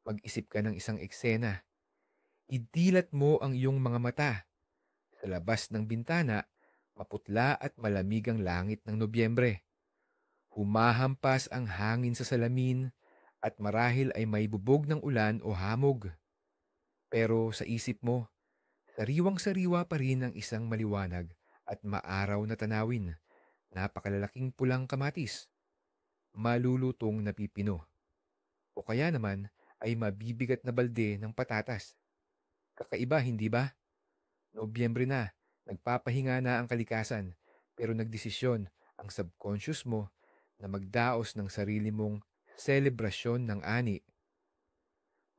Mag-isip ka ng isang eksena. Idilat mo ang iyong mga mata. Sa labas ng bintana, maputla at malamig ang langit ng Nobyembre. Humahampas ang hangin sa salamin at marahil ay may bubog ng ulan o hamog. Pero sa isip mo, sariwang-sariwa pa rin ang isang maliwanag at maaraw na tanawin. Napakalalaking pulang kamatis, malulutong na pipino, o kaya naman ay mabibigat na balde ng patatas. Kakaiba, hindi ba? Nobyembre na, nagpapahinga na ang kalikasan, pero nagdesisyon ang subconscious mo na magdaos ng sarili mong selebrasyon ng ani.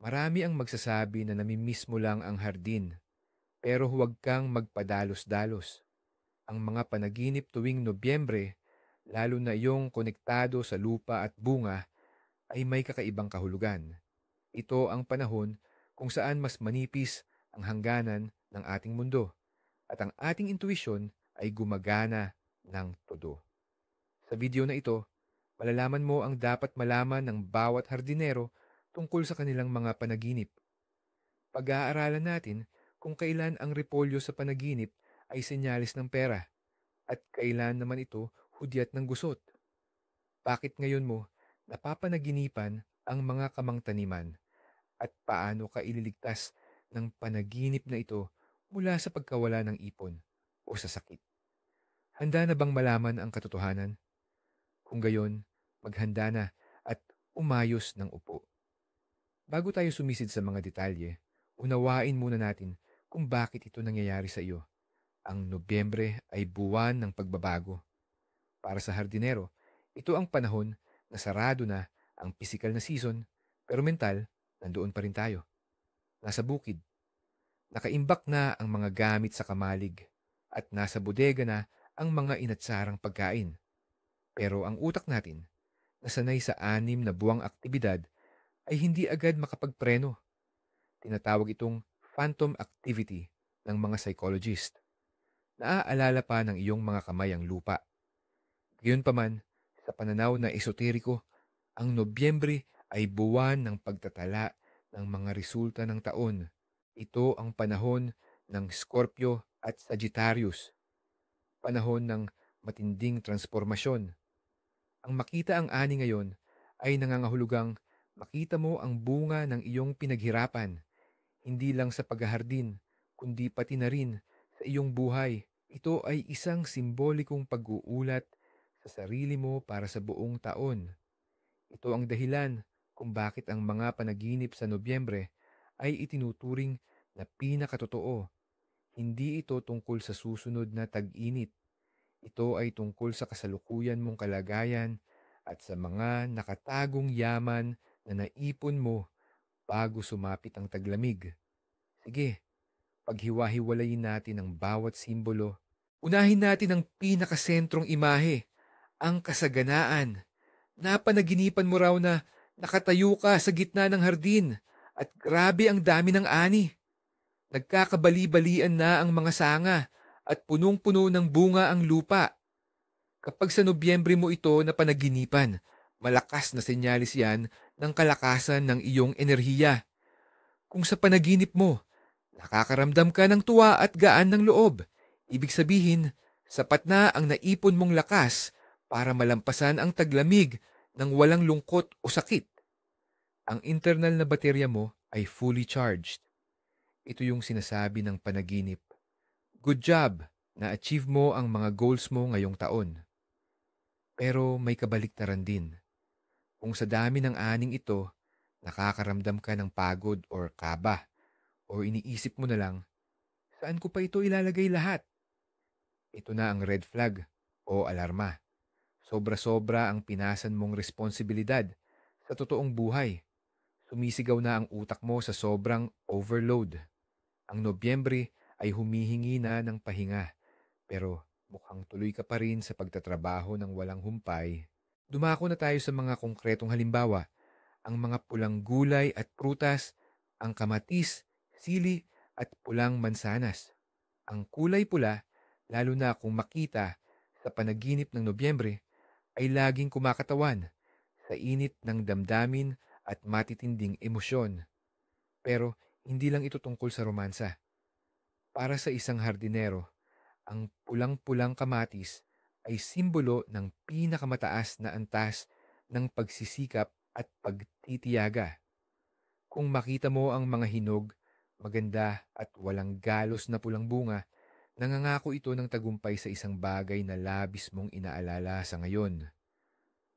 Marami ang magsasabi na namimiss mo lang ang hardin, pero huwag kang magpadalos-dalos. Ang mga panaginip tuwing Nobyembre, lalo na yung konektado sa lupa at bunga, ay may kakaibang kahulugan. Ito ang panahon kung saan mas manipis ang hangganan ng ating mundo at ang ating intuition ay gumagana ng todo. Sa video na ito, malalaman mo ang dapat malaman ng bawat hardinero tungkol sa kanilang mga panaginip. Pag-aaralan natin kung kailan ang repolyo sa panaginip ay senyalis ng pera at kailan naman ito hudyat ng gusot. Bakit ngayon mo napapanaginipan ang mga kamangtaniman at paano ka ililigtas ng panaginip na ito mula sa pagkawala ng ipon o sa sakit? Handa na bang malaman ang katotohanan? Kung gayon, maghanda na at umayos ng upo. Bago tayo sumisid sa mga detalye, unawain muna natin kung bakit ito nangyayari sa iyo. Ang Nobyembre ay buwan ng pagbabago. Para sa hardinero, ito ang panahon na sarado na ang pisikal na season, pero mental, nandoon pa rin tayo. Nasa bukid, nakaimbak na ang mga gamit sa kamalig, at nasa bodega na ang mga inatsarang pagkain. Pero ang utak natin, nasanay sa 6 na buwang aktibidad, ay hindi agad makapagpreno. Tinatawag itong phantom activity ng mga psychologist. Naaalala pa ng iyong mga kamay ang lupa. Gayunpaman, sa pananaw na esoteriko, ang Nobyembre ay buwan ng pagtatala ng mga resulta ng taon. Ito ang panahon ng Scorpio at Sagittarius. Panahon ng matinding transformasyon. Ang makita ang ani ngayon ay nangangahulugang makita mo ang bunga ng iyong pinaghirapan, hindi lang sa paghahardin, kundi pati na rin sa iyong buhay. Ito ay isang simbolikong pag-uulat sa sarili mo para sa buong taon. Ito ang dahilan kung bakit ang mga panaginip sa Nobyembre ay itinuturing na pinakatotoo. Hindi ito tungkol sa susunod na tag-init. Ito ay tungkol sa kasalukuyan mong kalagayan at sa mga nakatagong yaman na naipon mo bago sumapit ang taglamig. Sige, paghiwa-hiwalayin natin ang bawat simbolo. Unahin natin ang pinakasentrong imahe, ang kasaganaan. Napanaginipan mo raw na nakatayo ka sa gitna ng hardin at grabe ang dami ng ani. Nagkakabali-balian na ang mga sanga at punong-puno ng bunga ang lupa. Kapag sa Nobyembre mo ito na panaginipan, malakas na senyalis yan ng kalakasan ng iyong enerhiya. Kung sa panaginip mo, nakakaramdam ka ng tuwa at gaan ng loob, ibig sabihin, sapat na ang naipon mong lakas para malampasan ang taglamig ng walang lungkot o sakit. Ang internal na baterya mo ay fully charged. Ito yung sinasabi ng panaginip. Good job! Na-achieve mo ang mga goals mo ngayong taon. Pero may kabaliktaran din. Kung sa dami ng aning ito, nakakaramdam ka ng pagod or kaba, o iniisip mo na lang, saan ko pa ito ilalagay lahat? Ito na ang red flag o alarma. Sobra-sobra ang pinasan mong responsibilidad sa totoong buhay. Sumisigaw na ang utak mo sa sobrang overload. Ang Nobyembre ay humihingi na ng pahinga, pero mukhang tuloy ka pa rin sa pagtatrabaho ng walang humpay. Dumako na tayo sa mga konkretong halimbawa. Ang mga pulang gulay at prutas, ang kamatis, sili at pulang mansanas. Ang kulay pula, lalo na kung makita sa panaginip ng Nobyembre, ay laging kumakatawan sa init ng damdamin at matitinding emosyon. Pero hindi lang ito tungkol sa romansa. Para sa isang hardinero, ang pulang-pulang kamatis ay simbolo ng pinakamataas na antas ng pagsisikap at pagtitiyaga. Kung makita mo ang mga hinog, maganda at walang galos na pulang bunga, nangangako ito ng tagumpay sa isang bagay na labis mong inaalala sa ngayon.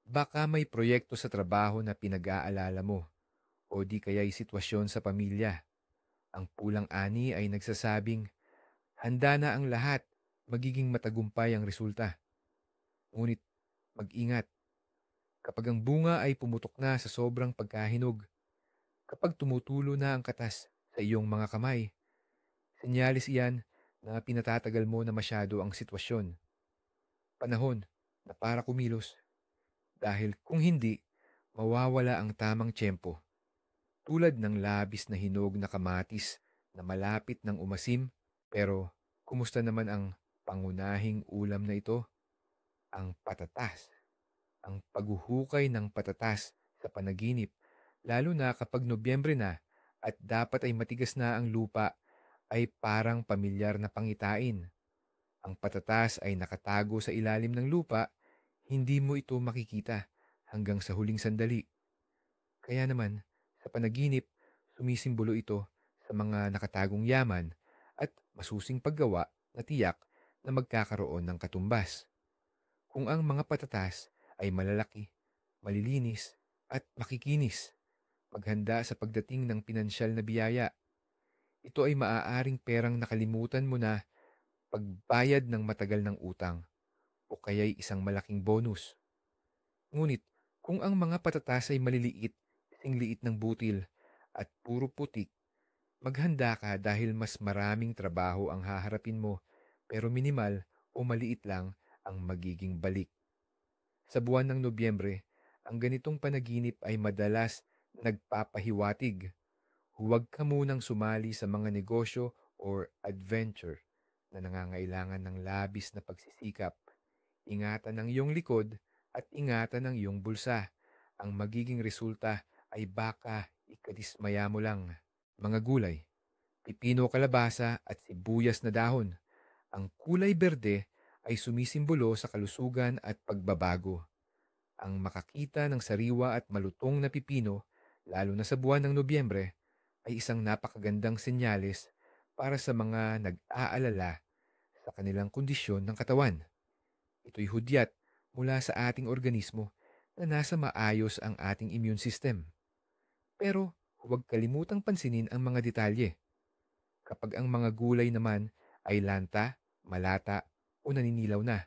Baka may proyekto sa trabaho na pinag-aalala mo o di kaya'y sitwasyon sa pamilya. Ang pulang ani ay nagsasabing, handa na ang lahat, magiging matagumpay ang resulta. Ngunit mag-ingat, kapag ang bunga ay pumutok na sa sobrang pagkahinog, kapag tumutulo na ang katas sa iyong mga kamay, senyalis iyan na pinatatagal mo na masyado ang sitwasyon. Panahon na para kumilos. Dahil kung hindi, mawawala ang tamang tiyempo. Tulad ng labis na hinog na kamatis na malapit ng umasim, pero kumusta naman ang pangunahing ulam na ito? Ang patatas. Ang paghuhukay ng patatas sa panaginip, lalo na kapag Nobyembre na at dapat ay matigas na ang lupa, ay parang pamilyar na pangitain. Ang patatas ay nakatago sa ilalim ng lupa, hindi mo ito makikita hanggang sa huling sandali. Kaya naman, sa panaginip, sumisimbolo ito sa mga nakatagong yaman at masusing paggawa na tiyak na magkakaroon ng katumbas. Kung ang mga patatas ay malalaki, malilinis at makikinis, maghanda sa pagdating ng pinansyal na biyaya. Ito ay maaaring perang nakalimutan mo na pagbayad ng matagal ng utang o kaya'y isang malaking bonus. Ngunit kung ang mga patatas ay maliliit, kasing liit ng butil at puro putik, maghanda ka dahil mas maraming trabaho ang haharapin mo pero minimal o maliit lang ang magiging balik. Sa buwan ng Nobyembre, ang ganitong panaginip ay madalas nagpapahiwatig. Huwag ka munang sumali sa mga negosyo or adventure na nangangailangan ng labis na pagsisikap. Ingatan ang iyong likod at ingatan ang iyong bulsa. Ang magiging resulta ay baka ikadismaya mo lang. Mga gulay, pipino, kalabasa at sibuyas na dahon. Ang kulay berde ay sumisimbolo sa kalusugan at pagbabago. Ang makakita ng sariwa at malutong na pipino, lalo na sa buwan ng Nobyembre, ay isang napakagandang senyales para sa mga nag-aalala sa kanilang kondisyon ng katawan. Ito'y hudyat mula sa ating organismo na nasa maayos ang ating immune system. Pero huwag kalimutang pansinin ang mga detalye. Kapag ang mga gulay naman ay lanta, malata o naninilaw na,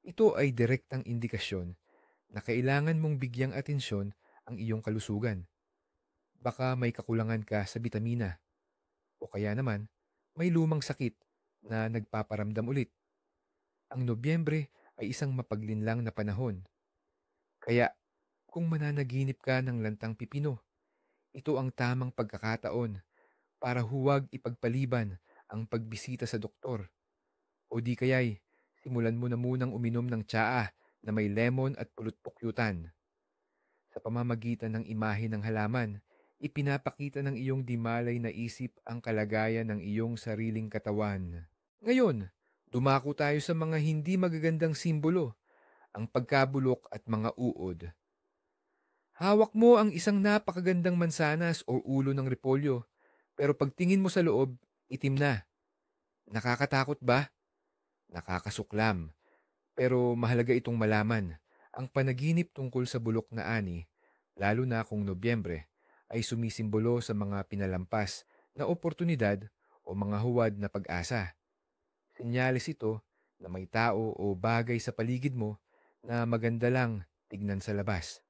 ito ay direktang indikasyon na kailangan mong bigyang atensyon ang iyong kalusugan. Baka may kakulangan ka sa bitamina o kaya naman may lumang sakit na nagpaparamdam ulit. Ang Nobyembre ay isang mapaglinlang na panahon. Kaya kung mananaginip ka ng lantang pipino, ito ang tamang pagkakataon para huwag ipagpaliban ang pagbisita sa doktor. O di kaya'y simulan mo na munang uminom ng tsaa na may lemon at pulutpukyutan. Sa pamamagitan ng imahe ng halaman, ipinapakita ng iyong di malay na isip ang kalagayan ng iyong sariling katawan. Ngayon, dumako tayo sa mga hindi magagandang simbolo, ang pagkabulok at mga uod. Hawak mo ang isang napakagandang mansanas o ulo ng repolyo, pero pagtingin mo sa loob, itim na. Nakakatakot ba? Nakakasuklam. Pero mahalaga itong malaman, ang panaginip tungkol sa bulok na ani, lalo na kung Nobyembre, ay sumisimbolo sa mga pinalampas na oportunidad o mga huwad na pag-asa. Senyales ito na may tao o bagay sa paligid mo na maganda lang tignan sa labas.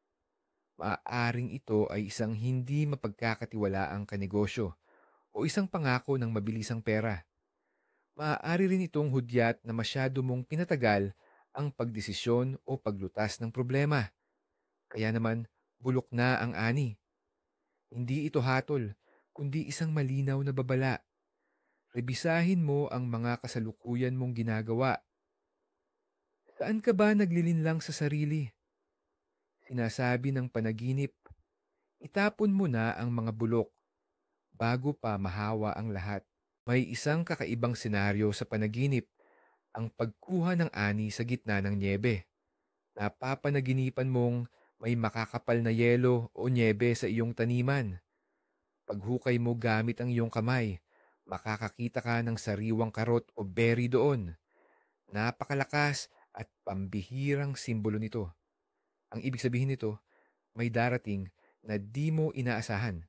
Maaaring ito ay isang hindi mapagkakatiwalaang kanegosyo o isang pangako ng mabilisang pera. Maaari rin itong hudyat na masyado mong pinatagal ang pagdesisyon o paglutas ng problema. Kaya naman, bulok na ang ani. Hindi ito hatol, kundi isang malinaw na babala. Rebisahin mo ang mga kasalukuyan mong ginagawa. Saan ka ba naglilinlang sa sarili? Sinasabi ng panaginip, Itapon mo na ang mga bulok bago pa mahawa ang lahat. May isang kakaibang senaryo sa panaginip, ang pagkuha ng ani sa gitna ng nyebe. Napapanaginipan mong may makakapal na yelo o nyebe sa iyong taniman. Paghukay mo gamit ang iyong kamay, makakakita ka ng sariwang karot o berry doon. Napakalakas at pambihirang simbolo nito. Ang ibig sabihin nito, may darating na di mo inaasahan.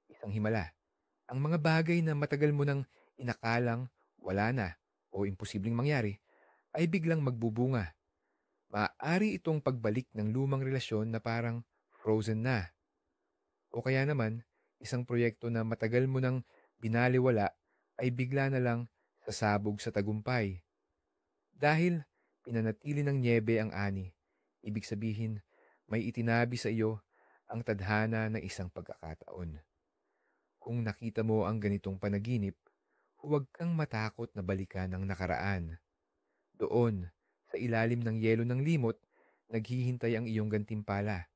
Isang himala. Ang mga bagay na matagal mo nang inakalang wala na o imposibleng mangyari ay biglang magbubunga. Maaari itong pagbalik ng lumang relasyon na parang frozen na. O kaya naman, isang proyekto na matagal mo nang binaliwala ay bigla na lang sasabog sa tagumpay. Dahil pinanatili ng nyebe ang ani, ibig sabihin may itinabi sa iyo ang tadhana ng isang pagkakataon. Kung nakita mo ang ganitong panaginip, huwag kang matakot na balikan ang nakaraan. Doon, sa ilalim ng yelo ng limot, naghihintay ang iyong gantimpala.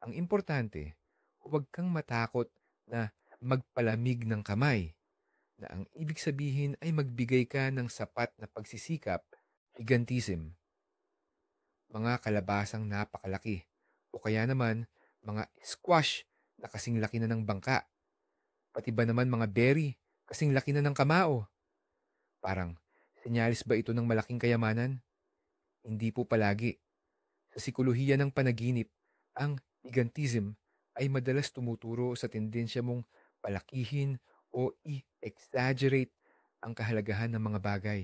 Ang importante, huwag kang matakot na magpalamig ng kamay, na ang ibig sabihin ay magbigay ka ng sapat na pagsisikap, gigantism, mga kalabasang napakalaki, o kaya naman mga squash na kasing laki na ng bangka, pati ba naman mga berry kasing laki na ng kamao. Parang, senyalis ba ito ng malaking kayamanan? Hindi po palagi. Sa sikolohiya ng panaginip, ang gigantism ay madalas tumuturo sa tendensya mong palakihin o i-exaggerate ang kahalagahan ng mga bagay.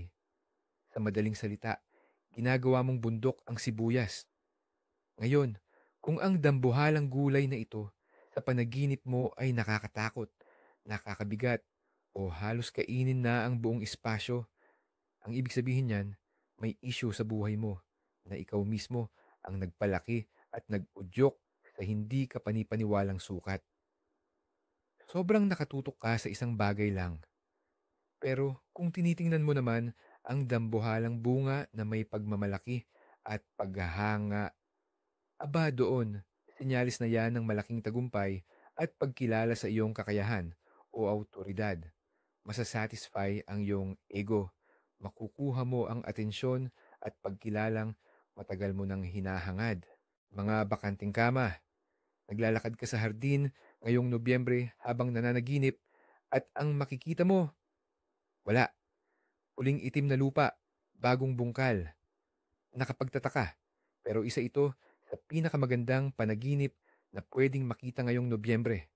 Sa madaling salita, ginagawa mong bundok ang sibuyas. Ngayon, kung ang dambuhalang gulay na ito sa panaginip mo ay nakakatakot, nakakabigat, o halos kainin na ang buong espasyo, ang ibig sabihin niyan, may issue sa buhay mo na ikaw mismo ang nagpalaki at nag-udyok sa hindi ka panipaniwalang sukat. Sobrang nakatutok ka sa isang bagay lang. Pero kung tinitingnan mo naman ang dambuhalang bunga na may pagmamalaki at paghahanga, aba doon, sinyalis na yan ng malaking tagumpay at pagkilala sa iyong kakayahan o autoridad. Masasatisfy ang iyong ego. Makukuha mo ang atensyon at pagkilalang matagal mo nang hinahangad. Mga bakanting kama, naglalakad ka sa hardin ngayong Nobyembre habang nananaginip at ang makikita mo, wala, puling itim na lupa, bagong bungkal. Nakapagtataka, pero isa ito sa pinakamagandang panaginip na pwedeng makita ngayong Nobyembre.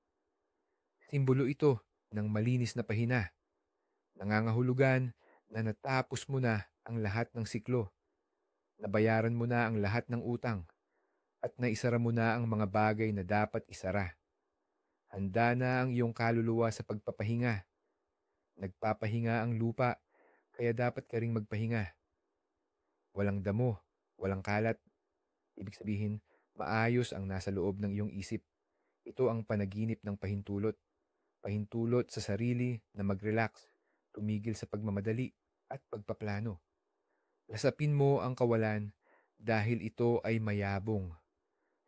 Simbolo ito ng malinis na pahina. Nangangahulugan na natapos mo na ang lahat ng siklo, nabayaran mo na ang lahat ng utang, at naisara mo na ang mga bagay na dapat isara. Handa na ang iyong kaluluwa sa pagpapahinga. Nagpapahinga ang lupa, kaya dapat ka ring magpahinga. Walang damo, walang kalat. Ibig sabihin, maayos ang nasa loob ng iyong isip. Ito ang panaginip ng pahintulot. Pahintulot sa sarili na mag-relax, tumigil sa pagmamadali at pagpaplano. Lasapin mo ang kawalan dahil ito ay mayabong.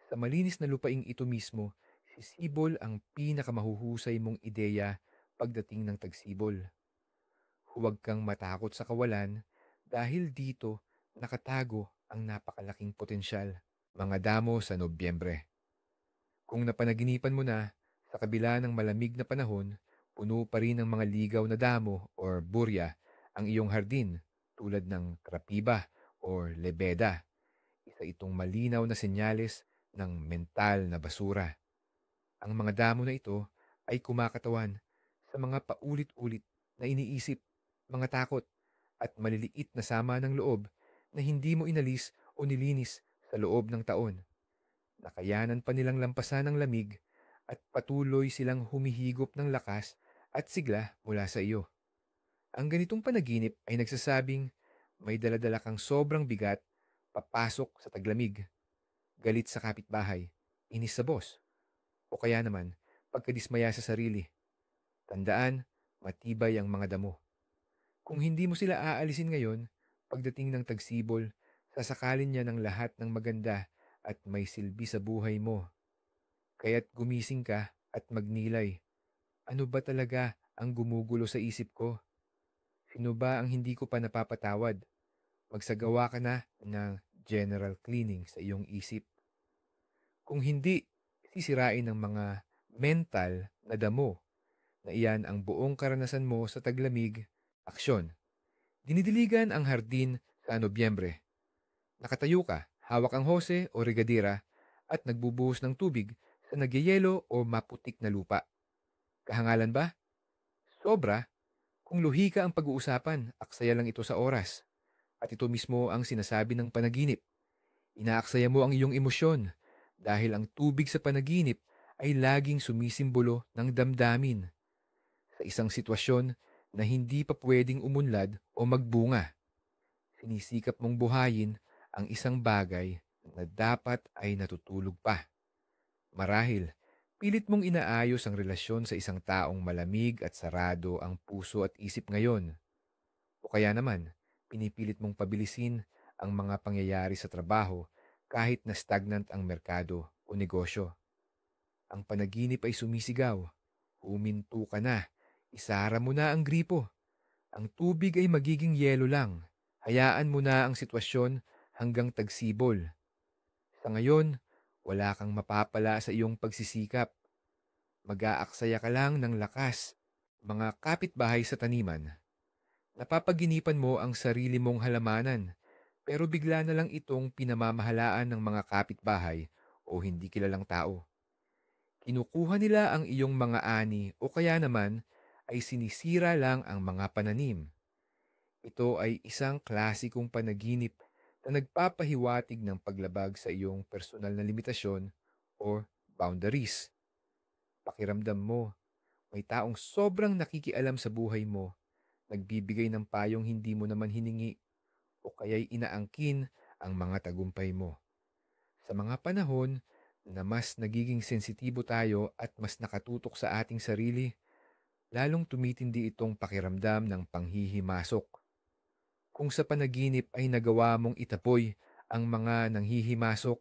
Sa malinis na lupaing ito mismo, sisibol ang pinakamahuhusay mong ideya pagdating ng tagsibol. Huwag kang matakot sa kawalan dahil dito nakatago ang napakalaking potensyal. Mga damo sa Nobyembre. Kung napanaginipan mo na, sa kabila ng malamig na panahon, puno pa rin ng mga ligaw na damo or burya ang iyong hardin tulad ng krapiba or lebeda. Isa itong malinaw na senyales ng mental na basura. Ang mga damo na ito ay kumakatawan sa mga paulit-ulit na iniisip, mga takot, at maliliit na sama ng loob na hindi mo inalis o nilinis sa loob ng taon. Nakayanan pa nilang lampasan ng lamig at patuloy silang humihigop ng lakas at sigla mula sa iyo. Ang ganitong panaginip ay nagsasabing may daladala kang sobrang bigat papasok sa taglamig, galit sa kapitbahay, inis sa boss, o kaya naman pagkadismaya sa sarili. Tandaan, matibay ang mga damo. Kung hindi mo sila aalisin ngayon, pagdating ng tagsibol, sasakalin niya ng lahat ng maganda at may silbi sa buhay mo. Kaya't gumising ka at magnilay. Ano ba talaga ang gumugulo sa isip ko? Sino ba ang hindi ko pa napapatawad? Magsagawa ka na ng general cleaning sa iyong isip. Kung hindi, sisirain ng mga mental na damo na iyan ang buong karanasan mo sa taglamig. Aksyon. Dinidiligan ang hardin sa Nobyembre. Nakatayo ka, hawak ang hose o regadera at nagbubuhos ng tubig sa nagyayelo o maputik na lupa. Kahangalan ba? Sobra. Kung luhika ang pag-uusapan, aksaya lang ito sa oras. At ito mismo ang sinasabi ng panaginip. Inaaksaya mo ang iyong emosyon dahil ang tubig sa panaginip ay laging sumisimbolo ng damdamin sa isang sitwasyon na hindi pa pwedeng umunlad o magbunga. Sinisikap mong buhayin ang isang bagay na dapat ay natutulog pa. Marahil, pilit mong inaayos ang relasyon sa isang taong malamig at sarado ang puso at isip ngayon. O kaya naman, pinipilit mong pabilisin ang mga pangyayari sa trabaho kahit na stagnant ang merkado o negosyo. Ang panaginip ay sumisigaw. Huminto ka na. Isara mo na ang gripo. Ang tubig ay magiging yelo lang. Hayaan mo na ang sitwasyon hanggang tagsibol. Sa ngayon, wala kang mapapala sa iyong pagsisikap. Mag-aaksaya ka lang ng lakas. Mga kapitbahay sa taniman. Napapaginipan mo ang sarili mong halamanan, pero bigla na lang itong pinamamahalaan ng mga kapitbahay o hindi kilalang tao. Kinukuha nila ang iyong mga ani o kaya naman ay sinisira lang ang mga pananim. Ito ay isang klasikong panaginip na nagpapahiwatig ng paglabag sa iyong personal na limitasyon or boundaries. Pakiramdam mo, may taong sobrang nakikialam sa buhay mo, nagbibigay ng payong hindi mo naman hiningi o kaya'y inaangkin ang mga tagumpay mo. Sa mga panahon na mas nagiging sensitibo tayo at mas nakatutok sa ating sarili, lalong tumitindi itong pakiramdam ng panghihimasok. Kung sa panaginip ay nagawa mong itapoy ang mga nanghihimasok,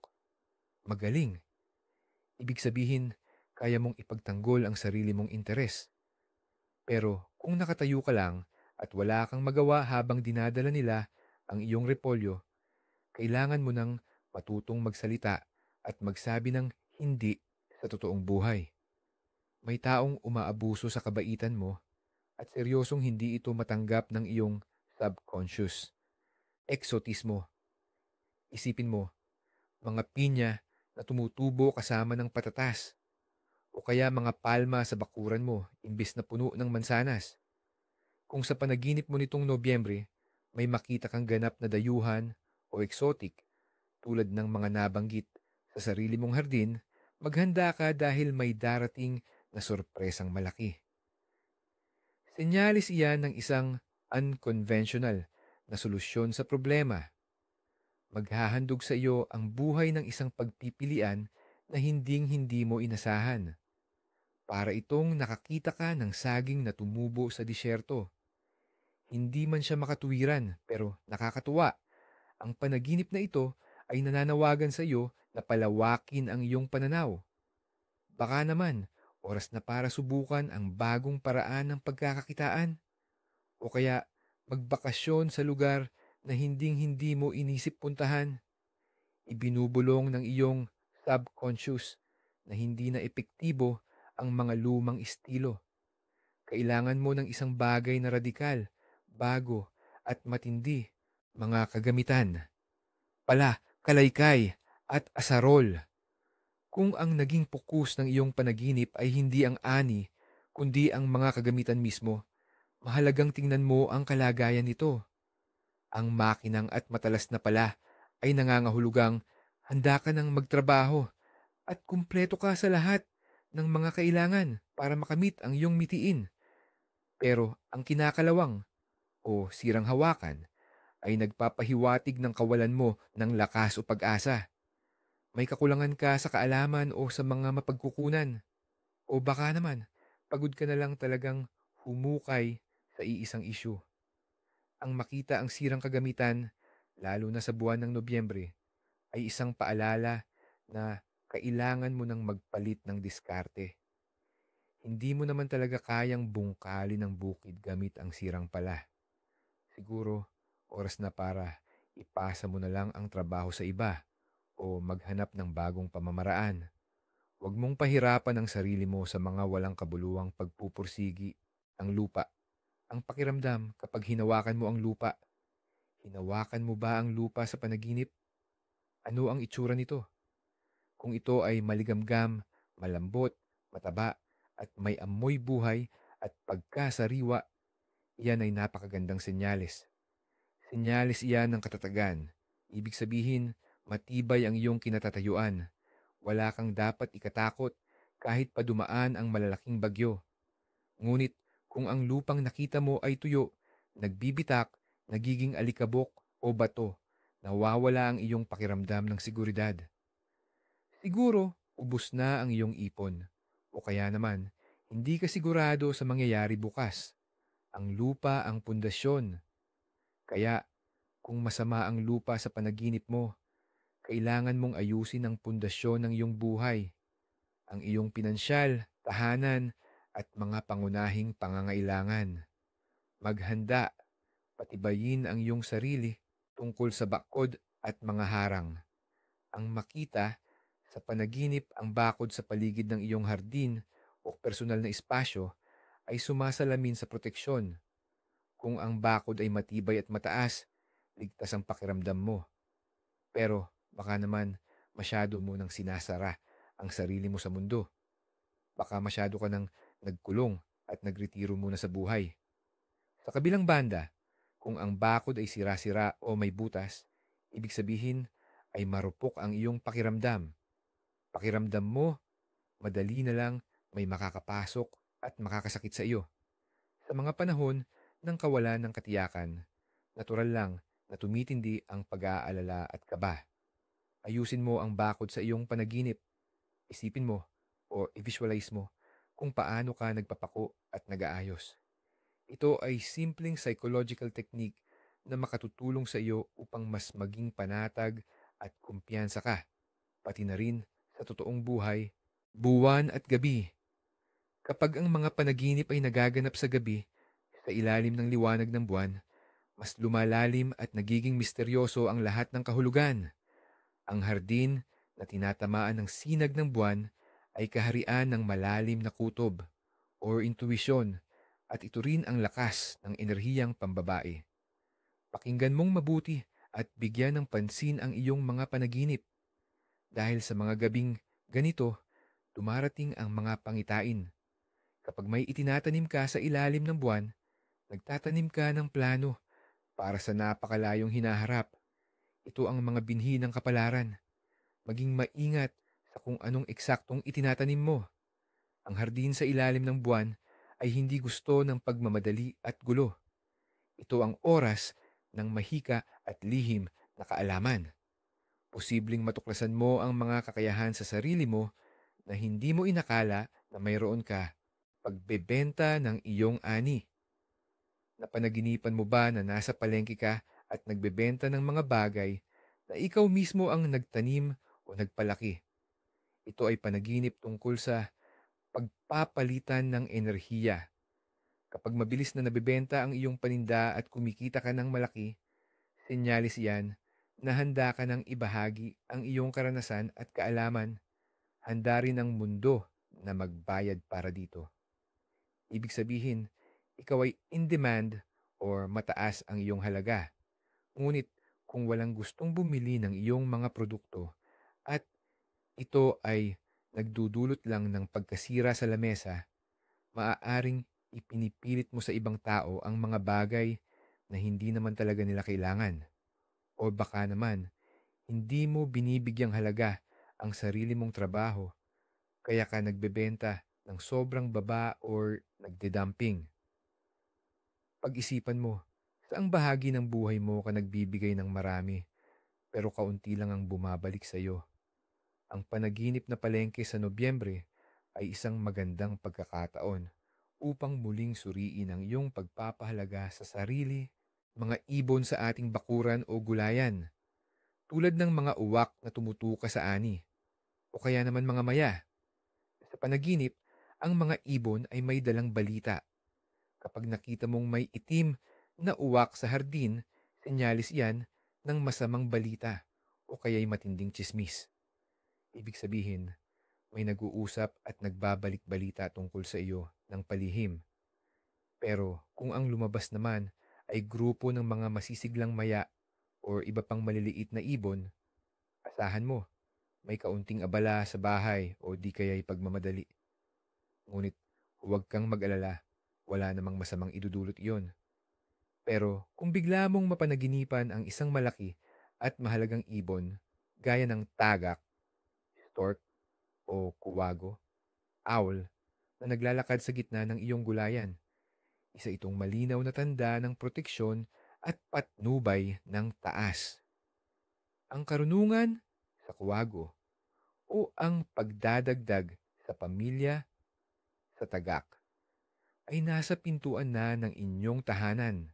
magaling. Ibig sabihin, kaya mong ipagtanggol ang sarili mong interes. Pero kung nakatayo ka lang at wala kang magawa habang dinadala nila ang iyong repolyo, kailangan mo nang matutong magsalita at magsabi ng hindi sa totoong buhay. May taong umaabuso sa kabaitan mo at seryosong hindi ito matanggap ng iyong subconscious. Exotismo. Isipin mo, mga pinya na tumutubo kasama ng patatas o kaya mga palma sa bakuran mo imbis na puno ng mansanas. Kung sa panaginip mo nitong Nobyembre, may makita kang ganap na dayuhan o exotic tulad ng mga nabanggit sa sarili mong hardin, maghanda ka dahil may darating na sorpresang malaki. Senyalis iyan ng isang unconventional na solusyon sa problema. Maghahandog sa iyo ang buhay ng isang pagpipilian na hinding-hindi mo inasahan. Para itong nakakita ka ng saging na tumubo sa disyerto. Hindi man siya makatuwiran pero nakakatuwa. Ang panaginip na ito ay nananawagan sa iyo na palawakin ang iyong pananaw. Baka naman, oras na para subukan ang bagong paraan ng pagkakakitaan. O kaya magbakasyon sa lugar na hinding-hindi mo inisip puntahan. Ibinubulong ng iyong subconscious na hindi na epektibo ang mga lumang estilo. Kailangan mo ng isang bagay na radikal, bago at matindi, mga kagamitan. Pala, kalaykay at asarol. Kung ang naging pokus ng iyong panaginip ay hindi ang ani, kundi ang mga kagamitan mismo, mahalagang tingnan mo ang kalagayan nito. Ang makinang at matalas na pala ay nangangahulugang handa ka ng magtrabaho at kumpleto ka sa lahat ng mga kailangan para makamit ang iyong mitiin. Pero ang kinakalawang o sirang hawakan ay nagpapahiwatig ng kawalan mo ng lakas o pag-asa. May kakulangan ka sa kaalaman o sa mga mapagkukunan. O baka naman, pagod ka na lang talagang humukay sa iisang isyu. Ang makita ang sirang kagamitan, lalo na sa buwan ng Nobyembre, ay isang paalala na kailangan mo ng magpalit ng diskarte. Hindi mo naman talaga kayang bungkalin ang bukid gamit ang sirang pala. Siguro, oras na para ipasa mo na lang ang trabaho sa iba o maghanap ng bagong pamamaraan. Huwag mong pahirapan ang sarili mo sa mga walang kabuluhang pagpupursigi ang lupa. Ang pakiramdam kapag hinawakan mo ang lupa, hinawakan mo ba ang lupa sa panaginip? Ano ang itsura nito? Kung ito ay maligamgam, malambot, mataba, at may amoy buhay at pagkasariwa, iyan ay napakagandang senyales. Senyales iyan ng katatagan. Ibig sabihin, matibay ang iyong kinatatayuan. Wala kang dapat ikatakot kahit pa dumaan ang malalaking bagyo. Ngunit kung ang lupang nakita mo ay tuyo, nagbibitak, nagiging alikabok o bato, nawawala ang iyong pakiramdam ng seguridad. Siguro, ubos na ang iyong ipon. O kaya naman, hindi ka sigurado sa mangyayari bukas. Ang lupa ang pundasyon. Kaya, kung masama ang lupa sa panaginip mo, kailangan mong ayusin ang pundasyon ng iyong buhay, ang iyong pinansyal, tahanan, at mga pangunahing pangangailangan. Maghanda, patibayin ang iyong sarili tungkol sa bakod at mga harang. Ang makita sa panaginip ang bakod sa paligid ng iyong hardin o personal na espasyo ay sumasalamin sa proteksyon. Kung ang bakod ay matibay at mataas, ligtas ang pakiramdam mo. Pero baka naman masyado mo nang sinasara ang sarili mo sa mundo. Baka masyado ka nang nagkulong at nagretiro muna sa buhay. Sa kabilang banda, kung ang bakod ay sira-sira o may butas, ibig sabihin ay marupok ang iyong pakiramdam. Pakiramdam mo, madali na lang may makakapasok at makakasakit sa iyo. Sa mga panahon ng kawalan ng katiyakan, natural lang na tumitindi ang pag-aalala at kaba. Ayusin mo ang bakod sa iyong panaginip. Isipin mo o i-visualize mo kung paano ka nagpapako at nag-aayos. Ito ay simpleng psychological technique na makatutulong sa iyo upang mas maging panatag at kumpiyansa ka, pati na rin sa totoong buhay, buwan at gabi. Kapag ang mga panaginip ay nagaganap sa gabi, sa ilalim ng liwanag ng buwan, mas lumalalim at nagiging misteryoso ang lahat ng kahulugan. Ang hardin na tinatamaan ng sinag ng buwan ay kaharian ng malalim na kutob or intuisyon at ito rin ang lakas ng enerhiyang pambabae. Pakinggan mong mabuti at bigyan ng pansin ang iyong mga panaginip dahil sa mga gabing ganito, dumarating ang mga pangitain. Kapag may itinatanim ka sa ilalim ng buwan, nagtatanim ka ng plano para sa napakalayong hinaharap. Ito ang mga binhi ng kapalaran. Maging maingat sa kung anong eksaktong itinatanim mo. Ang hardin sa ilalim ng buwan ay hindi gusto ng pagmamadali at gulo. Ito ang oras ng mahika at lihim na kaalaman. Posibleng matuklasan mo ang mga kakayahan sa sarili mo na hindi mo inakala na mayroon ka. Pagbebenta ng iyong ani. Napanaginipan mo ba na nasa palengke ka at nagbebenta ng mga bagay na ikaw mismo ang nagtanim o nagpalaki? Ito ay panaginip tungkol sa pagpapalitan ng enerhiya. Kapag mabilis na nabebenta ang iyong paninda at kumikita ka ng malaki, senyalis yan na handa ka ng ibahagi ang iyong karanasan at kaalaman. Handa rin ang mundo na magbayad para dito. Ibig sabihin, ikaw ay in demand or mataas ang iyong halaga. Ngunit kung walang gustong bumili ng iyong mga produkto at ito ay nagdudulot lang ng pagkasira sa lamesa, maaaring ipinipilit mo sa ibang tao ang mga bagay na hindi naman talaga nila kailangan. O baka naman, hindi mo binibigyang halaga ang sarili mong trabaho, kaya ka nagbebenta ng sobrang baba or nagde-dumping. Pag-isipan mo, saang bahagi ng buhay mo ka nagbibigay ng marami pero kaunti lang ang bumabalik sa iyo? Ang panaginip na palengke sa Nobyembre ay isang magandang pagkakataon upang muling suriin ang iyong pagpapahalaga sa sarili, mga ibon sa ating bakuran o gulayan, tulad ng mga uwak na tumutuka sa ani, o kaya naman mga maya. Sa panaginip, ang mga ibon ay may dalang balita. Kapag nakita mong may itim na uwak sa hardin, senyalis yan ng masamang balita o kaya'y matinding tsismis. Ibig sabihin, may nag-uusap at nagbabalik balita tungkol sa iyo ng palihim. Pero kung ang lumabas naman ay grupo ng mga masisiglang maya o iba pang maliliit na ibon, asahan mo, may kaunting abala sa bahay o di kaya'y pagmamadali. Ngunit huwag kang mag-alala, wala namang masamang idudulot iyon. Pero kung bigla mong mapanaginipan ang isang malaki at mahalagang ibon, gaya ng tagak, stork o kuwago, owl, na naglalakad sa gitna ng iyong gulayan, isa itong malinaw na tanda ng proteksyon at patnubay ng taas. Ang karunungan sa kuwago o ang pagdadagdag sa pamilya sa tagak ay nasa pintuan na ng inyong tahanan.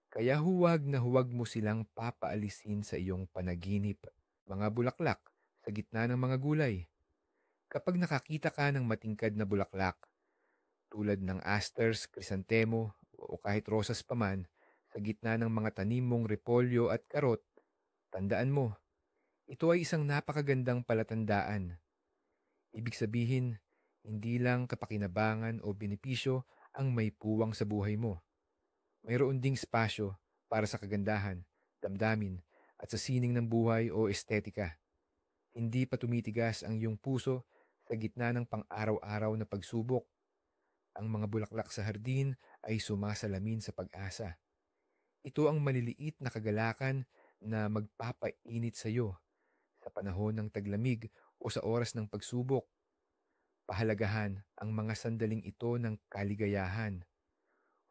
Kaya huwag mo silang papaalisin sa iyong panaginip. Mga bulaklak sa gitna ng mga gulay. Kapag nakakita ka ng matingkad na bulaklak, tulad ng asters, krisantemo, o kahit rosas pa man, sa gitna ng mga tanim mong repolyo at karot, tandaan mo, ito ay isang napakagandang palatandaan. Ibig sabihin, hindi lang kapakinabangan o benepisyo ang may puwang sa buhay mo. Mayroon ding spasyo para sa kagandahan, damdamin, at sa sining ng buhay o estetika. Hindi pa tumitigas ang iyong puso sa gitna ng pang-araw-araw na pagsubok. Ang mga bulaklak sa hardin ay sumasalamin sa pag-asa. Ito ang maliliit na kagalakan na magpapainit sa iyo sa panahon ng taglamig o sa oras ng pagsubok. Pahalagahan ang mga sandaling ito ng kaligayahan.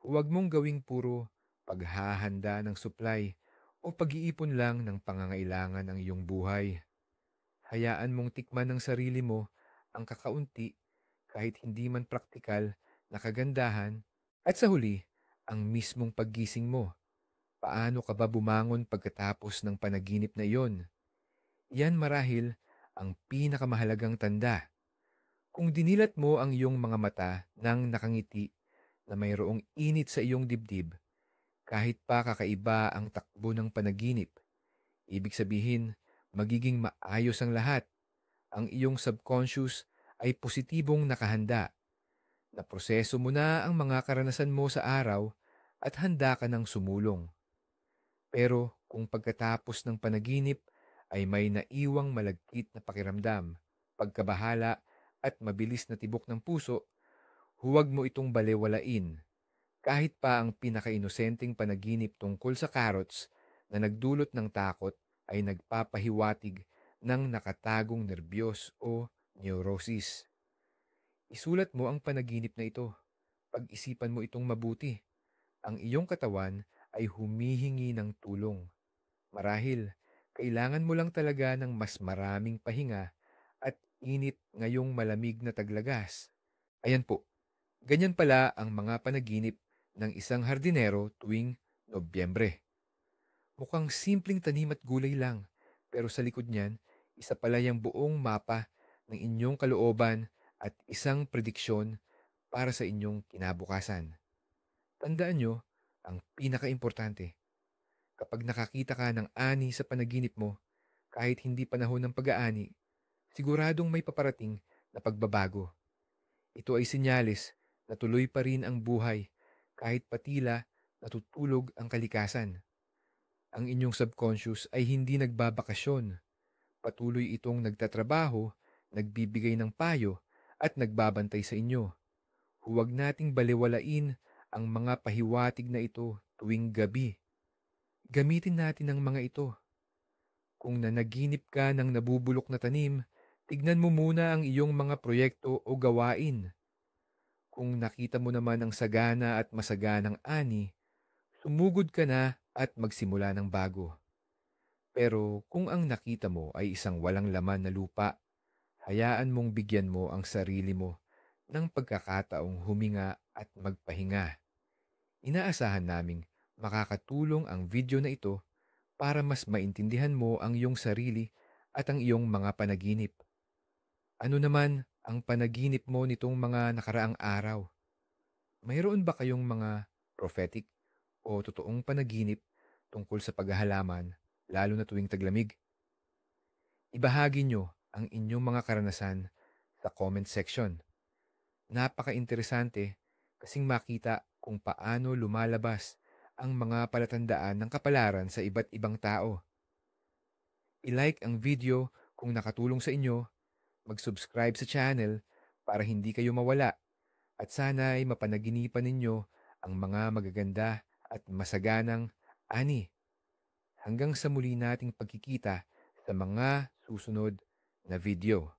Huwag mong gawing puro paghahanda ng supply o pag-iipon lang ng pangangailangan ng iyong buhay. Hayaan mong tikman ng sarili mo ang kakaunti kahit hindi man praktikal na kagandahan at sa huli, ang mismong paggising mo. Paano ka ba bumangon pagkatapos ng panaginip na iyon? Yan marahil ang pinakamahalagang tanda. Kung dinilat mo ang iyong mga mata ng nakangiti na mayroong init sa iyong dibdib, kahit pa kakaiba ang takbo ng panaginip, ibig sabihin, magiging maayos ang lahat. Ang iyong subconscious ay positibong nakahanda. Naproseso mo na ang mga karanasan mo sa araw at handa ka ng sumulong. Pero kung pagkatapos ng panaginip ay may naiwang malagkit na pakiramdam, pagkabahala at mabilis na tibok ng puso, huwag mo itong balewalain. Kahit pa ang pinakainosenteng panaginip tungkol sa carrots na nagdulot ng takot ay nagpapahiwatig ng nakatagong nerbiyos o neurosis. Isulat mo ang panaginip na ito. Pag-isipan mo itong mabuti. Ang iyong katawan ay humihingi ng tulong. Marahil, kailangan mo lang talaga ng mas maraming pahinga at init ngayong malamig na taglagas. Ayan po, ganyan pala ang mga panaginip ng isang hardinero tuwing Nobyembre. Mukhang simpleng tanim at gulay lang, pero sa likod niyan, isa pala yung buong mapa ng inyong kalooban at isang prediksyon para sa inyong kinabukasan. Tandaan nyo, ang pinakaimportante, kapag nakakita ka ng ani sa panaginip mo, kahit hindi panahon ng pag-aani, siguradong may paparating na pagbabago. Ito ay sinyalis na tuloy pa rin ang buhay kahit patila natutulog ang kalikasan. Ang inyong subconscious ay hindi nagbabakasyon. Patuloy itong nagtatrabaho, nagbibigay ng payo at nagbabantay sa inyo. Huwag nating balewalain ang mga pahiwatig na ito tuwing gabi. Gamitin natin ang mga ito. Kung nanaginip ka ng nabubulok na tanim, tignan mo muna ang iyong mga proyekto o gawain. Kung nakita mo naman ang sagana at masaganang ani, sumugod ka na at magsimula ng bago. Pero kung ang nakita mo ay isang walang laman na lupa, hayaan mong bigyan mo ang sarili mo ng pagkakataong huminga at magpahinga. Inaasahan naming makakatulong ang video na ito para mas maintindihan mo ang iyong sarili at ang iyong mga panaginip. Ano naman ang panaginip mo nitong mga nakaraang araw? Mayroon ba kayong mga prophetic o totoong panaginip tungkol sa paghahalaman, lalo na tuwing taglamig? Ibahagi nyo ang inyong mga karanasan sa comment section. Napaka-interesante kasing makita kung paano lumalabas ang mga palatandaan ng kapalaran sa iba't ibang tao. I-like ang video kung nakatulong sa inyo, mag-subscribe sa channel para hindi kayo mawala, at sana'y mapanaginipan ninyo ang mga magaganda at masaganang ani. Hanggang sa muli nating pagkikita sa mga susunod na video.